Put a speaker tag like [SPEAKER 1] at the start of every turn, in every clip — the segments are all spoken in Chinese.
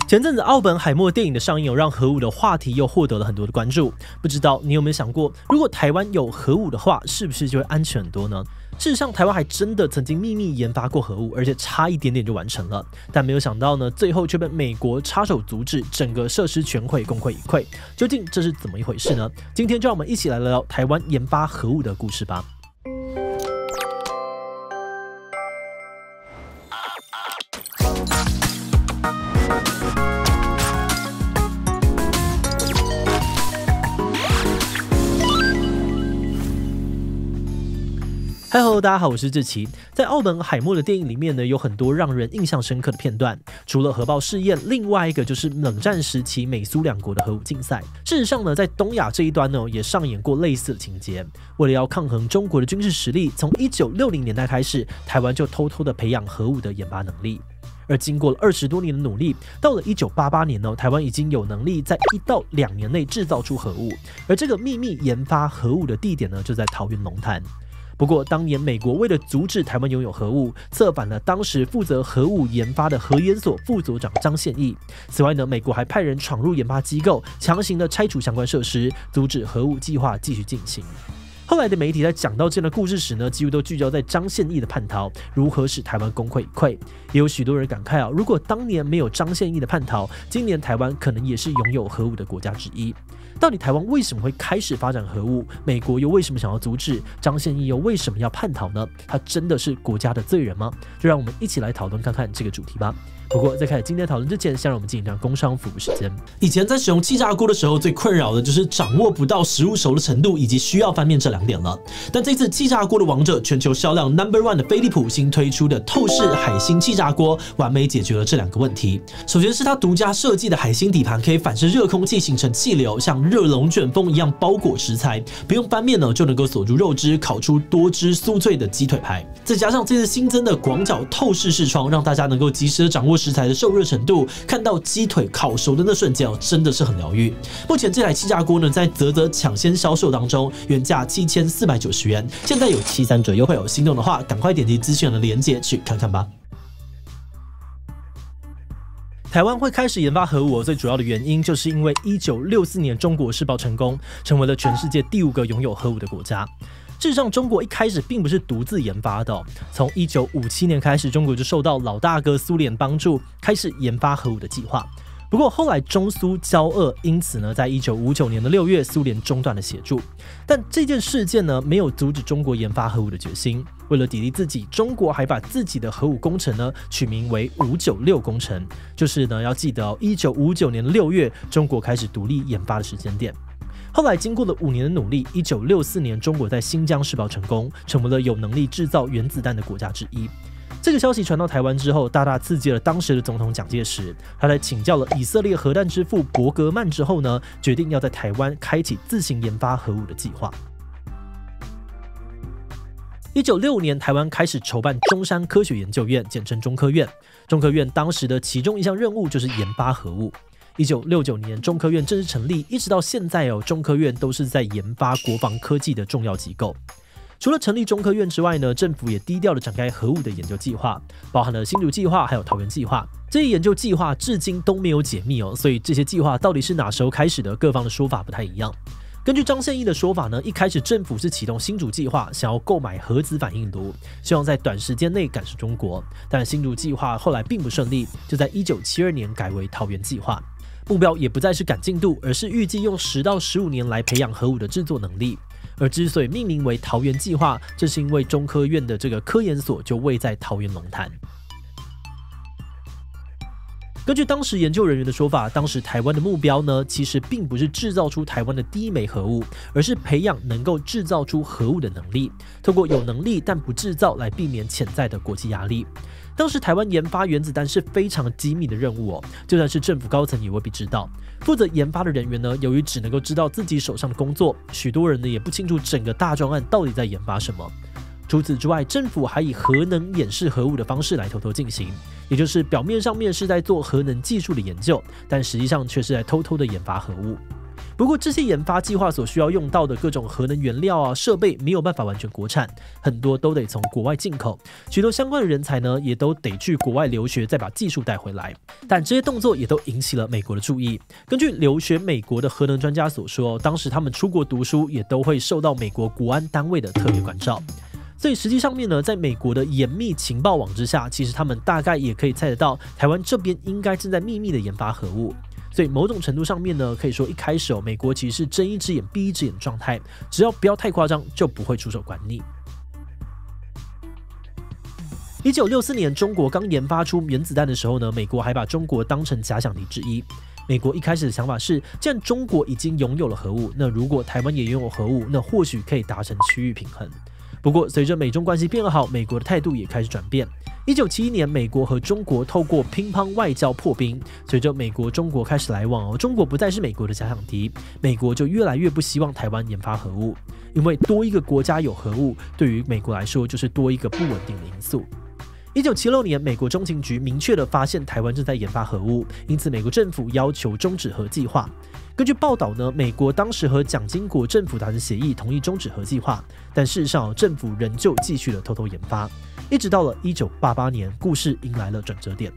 [SPEAKER 1] 前阵子奥本海默电影的上映，让核武的话题又获得了很多的关注。不知道你有没有想过，如果台湾有核武的话，是不是就会安全很多呢？事实上，台湾还真的曾经秘密研发过核武，而且差一点点就完成了。但没有想到呢，最后却被美国插手阻止，整个设施全毁，功亏一篑。究竟这是怎么一回事呢？今天就让我们一起来聊聊台湾研发核武的故事吧。Hello， 大家好，我是志奇。在奥本海默的电影里面呢，有很多让人印象深刻的片段。除了核爆试验，另外一个就是冷战时期美苏两国的核武竞赛。事实上呢，在东亚这一端呢，也上演过类似的情节。为了要抗衡中国的军事实力，从1960年代开始，台湾就偷偷的培养核武的研发能力。而经过了20多年的努力，到了1988年呢，台湾已经有能力在1到2年内制造出核武。而这个秘密研发核武的地点呢，就在桃园龙潭。不过，当年美国为了阻止台湾拥有核武，策反了当时负责核武研发的核研所副所长张宪义。此外呢，美国还派人闯入研发机构，强行的拆除相关设施，阻止核武计划继续进行。后来的媒体在讲到这样的故事时呢，几乎都聚焦在张宪义的叛逃如何使台湾功亏一篑。也有许多人感慨啊，如果当年没有张宪义的叛逃，今年台湾可能也是拥有核武的国家之一。到底台湾为什么会开始发展核武？美国又为什么想要阻止？张宪义又为什么要叛逃呢？他真的是国家的罪人吗？就让我们一起来讨论看看这个主题吧。不过在开始今天讨论之前，先让我们进行一段工商服务时间。以前在使用气炸锅的时候，最困扰的就是掌握不到食物熟的程度，以及需要翻面这2点了。但这次气炸锅的王者，全球销量 No.1 的飞利浦新推出的透视海星气炸锅，完美解决了这2个问题。首先是它独家设计的海星底盘，可以反射热空气形成气流，像热龙卷风一样包裹食材，不用翻面呢就能够锁住肉汁，烤出多汁酥脆的鸡腿排。再加上这次新增的广角透视视窗，让大家能够及时的掌握食材的受热程度，看到鸡腿烤熟的那瞬间真的是很疗愈。目前这台气炸锅呢，在嘖抢先销售当中，原价7490元，现在有73折优惠哦。心动的话，赶快点击资讯栏的连结去看看吧。台湾会开始研发核武，最主要的原因就是因为1964年中国试爆成功，成为了全世界第5个拥有核武的国家。事实上，中国一开始并不是独自研发的哦。从1957年开始，中国就受到老大哥苏联帮助，开始研发核武的计划。不过后来中苏交恶，因此呢，在1959年的6月，苏联中断了协助。但这件事件呢，没有阻止中国研发核武的决心。为了砥砺自己，中国还把自己的核武工程呢取名为596工程，就是呢要记得哦，1959年的6月，中国开始独立研发的时间点。后来经过了5年的努力，1964年中国在新疆试爆成功，成为了有能力制造原子弹的国家之一。这个消息传到台湾之后，大大刺激了当时的总统蒋介石。他在请教了以色列核弹之父伯格曼之后呢，决定要在台湾开启自行研发核武的计划。1965年，台湾开始筹办中山科学研究院，简称中科院。中科院当时的其中一项任务就是研发核武。1969年，中科院正式成立，一直到现在哦，中科院都是在研发国防科技的重要机构。除了成立中科院之外呢，政府也低调的展开核武的研究计划，包含了新竹计划还有桃园计划。这些研究计划至今都没有解密哦，所以这些计划到底是哪时候开始的，各方的说法不太一样。根据张宪义的说法呢，一开始政府是启动新竹计划，想要购买核子反应炉，希望在短时间内赶上中国。但新竹计划后来并不顺利，就在1972年改为桃园计划。目标也不再是赶进度，而是预计用10到15年来培养核武的制作能力。而之所以命名为桃园计划，这是因为中科院的这个科研所就位在桃园龙潭。根据当时研究人员的说法，当时台湾的目标呢，其实并不是制造出台湾的第1枚核武，而是培养能够制造出核武的能力，透过有能力但不制造来避免潜在的国际压力。当时台湾研发原子弹是非常机密的任务哦，就算是政府高层也未必知道。负责研发的人员呢，由于只能够知道自己手上的工作，许多人呢也不清楚整个大专案到底在研发什么。除此之外，政府还以核能掩饰核武的方式来偷偷进行，也就是表面上面是在做核能技术的研究，但实际上却是在偷偷的研发核武。不过这些研发计划所需要用到的各种核能原料设备没有办法完全国产，很多都得从国外进口，许多相关的人才呢也都得去国外留学，再把技术带回来。但这些动作也都引起了美国的注意。根据留学美国的核能专家所说，当时他们出国读书也都会受到美国国安单位的特别关照。所以实际上面呢，在美国的严密情报网之下，其实他们大概也可以猜得到，台湾这边应该正在秘密的研发核武。所以某种程度上面呢，可以说一开始美国其实是睁一只眼闭一只眼的状态，只要不要太夸张，就不会出手管你。1964年，中国刚研发出原子弹的时候呢，美国还把中国当成假想敌之一。美国一开始的想法是，既然中国已经拥有了核武，那如果台湾也拥有核武，那或许可以达成区域平衡。不过，随着美中关系变好，美国的态度也开始转变。1971年，美国和中国透过乒乓外交破冰。随着美国、中国开始来往中国不再是美国的假想敌，美国就越来越不希望台湾研发核武，因为多一个国家有核武，对于美国来说就是多一个不稳定的因素。1976年，美国中情局明确地发现台湾正在研发核武，因此美国政府要求终止核计划。根据报道呢，美国当时和蒋经国政府达成协议，同意终止核计划，但事实上政府仍旧继续了偷偷研发，一直到了1988年，故事迎来了转折点。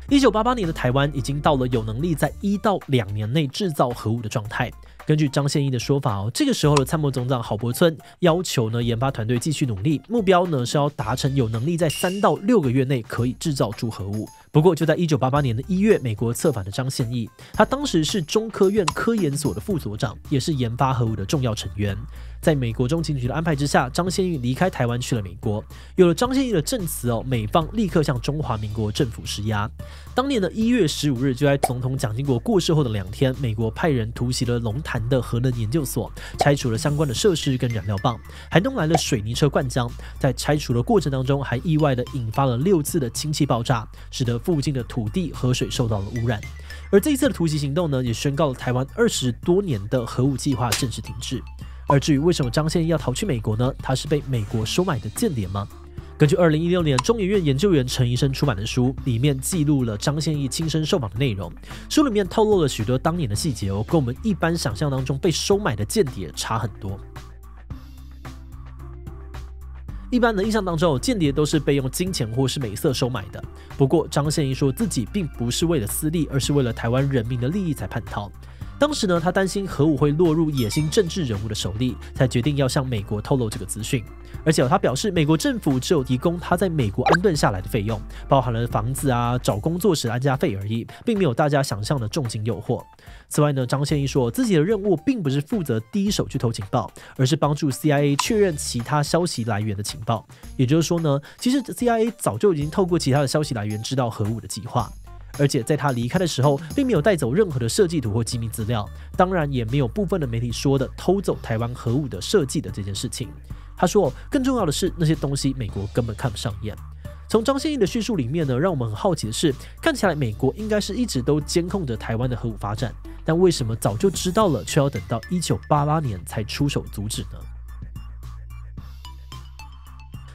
[SPEAKER 1] 1988年的台湾已经到了有能力在1到2年内制造核武的状态。根据张献义的说法这个时候的参谋总长郝柏村要求呢研发团队继续努力，目标呢是要达成有能力在3到6个月内可以制造出核武。不过就在1988年的1月，美国策反的张献义，他当时是中科院科研所的副所长，也是研发核武的重要成员。在美国中情局的安排之下，张献义离开台湾去了美国。有了张献义的证词美方立刻向中华民国政府施压。当年的1月15日，就在总统蒋经国过世后的2天，美国派人突袭了龙潭的核能研究所，拆除了相关的设施跟燃料棒，还弄来了水泥车灌浆。在拆除的过程当中，还意外的引发了6次的氢气爆炸，使得附近的土地、河水受到了污染。而这一次的突袭行动呢，也宣告了台湾20多年的核武计划正式停滞。而至于为什么张献义要逃去美国呢？他是被美国收买的间谍吗？根据2016年中研院研究员陈医生出版的书，里面记录了张献义亲身受访的内容。书里面透露了许多当年的细节跟我们一般想象当中被收买的间谍差很多。一般的印象当中，间谍都是被用金钱或是美色收买的。不过张献义说自己并不是为了私利，而是为了台湾人民的利益才叛逃。当时呢，他担心核武会落入野心政治人物的手里，才决定要向美国透露这个资讯。而且他表示，美国政府只有提供他在美国安顿下来的费用，包含了房子找工作时的安家费而已，并没有大家想象的重金诱惑。此外呢，张献义说自己的任务并不是负责第一手去偷情报，而是帮助 CIA 确认其他消息来源的情报。也就是说呢，其实 CIA 早就已经透过其他的消息来源知道核武的计划。而且在他离开的时候，并没有带走任何的设计图或机密资料，当然也没有部分的媒体说的偷走台湾核武的设计的这件事情。他说，更重要的是那些东西美国根本看不上眼。从张献义的叙述里面呢，让我们很好奇的是，看起来美国应该是一直都监控着台湾的核武发展，但为什么早就知道了，却要等到1988年才出手阻止呢？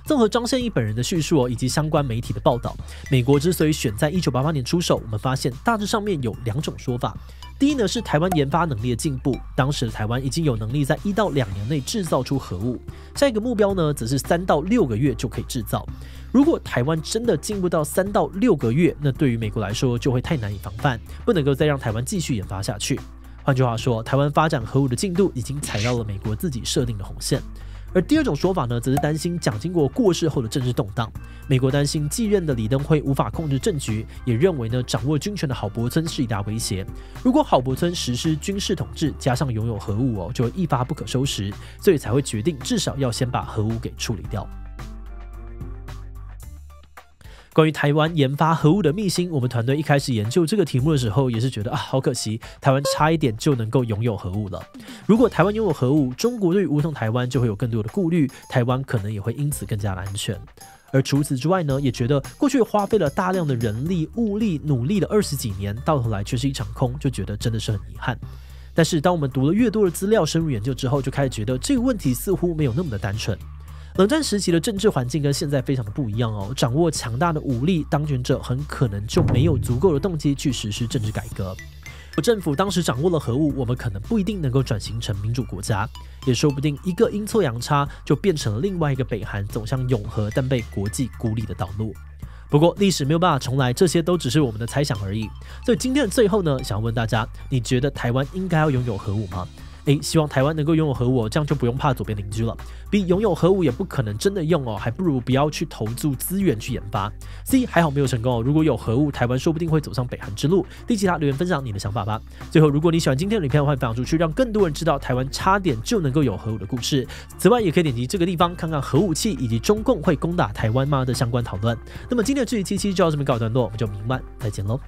[SPEAKER 1] 综合张献义本人的叙述以及相关媒体的报道，美国之所以选在1988年出手，我们发现大致上面有2种说法。第一呢，是台湾研发能力的进步，当时的台湾已经有能力在1到2年内制造出核武，下一个目标呢，则是3到6个月就可以制造。如果台湾真的进步到3到6个月，那对于美国来说就会太难以防范，不能够再让台湾继续研发下去。换句话说，台湾发展核武的进度已经踩到了美国自己设定的红线。而第二种说法呢，则是担心蒋经国过世后的政治动荡。美国担心继任的李登辉无法控制政局，也认为呢掌握军权的郝柏村是一大威胁。如果郝柏村实施军事统治，加上拥有核武就会一发不可收拾，所以才会决定至少要先把核武给处理掉。关于台湾研发核武的秘辛，我们团队一开始研究这个题目的时候，也是觉得好可惜，台湾差一点就能够拥有核武了。如果台湾拥有核武，中国对于武统台湾就会有更多的顾虑，台湾可能也会因此更加的安全。而除此之外呢，也觉得过去花费了大量的人力、物力、努力的20几年，到头来却是一场空，就觉得真的是很遗憾。但是当我们读了越多的资料、深入研究之后，就开始觉得这个问题似乎没有那么的单纯。冷战时期的政治环境跟现在非常的不一样掌握强大的武力，当权者很可能就没有足够的动机去实施政治改革。政府当时掌握了核武，我们可能不一定能够转型成民主国家，也说不定一个阴错阳差就变成了另外一个北韩走向永和但被国际孤立的道路。不过历史没有办法重来，这些都只是我们的猜想而已。所以今天的最后呢，想要问大家，你觉得台湾应该要拥有核武吗？希望台湾能够拥有核武，这样就不用怕左边邻居了。B 拥有核武也不可能真的用哦，还不如不要去投注资源去研发。C 还好没有成功哦，如果有核武，台湾说不定会走上北韩之路。第其他留言分享你的想法吧。最后，如果你喜欢今天的影片，欢迎分享出去，让更多人知道台湾差点就能够有核武的故事。此外，也可以点击这个地方看看核武器以及中共会攻打台湾吗的相关讨论。那么今天的这一期就到这边告一段落，我们就明晚再见喽。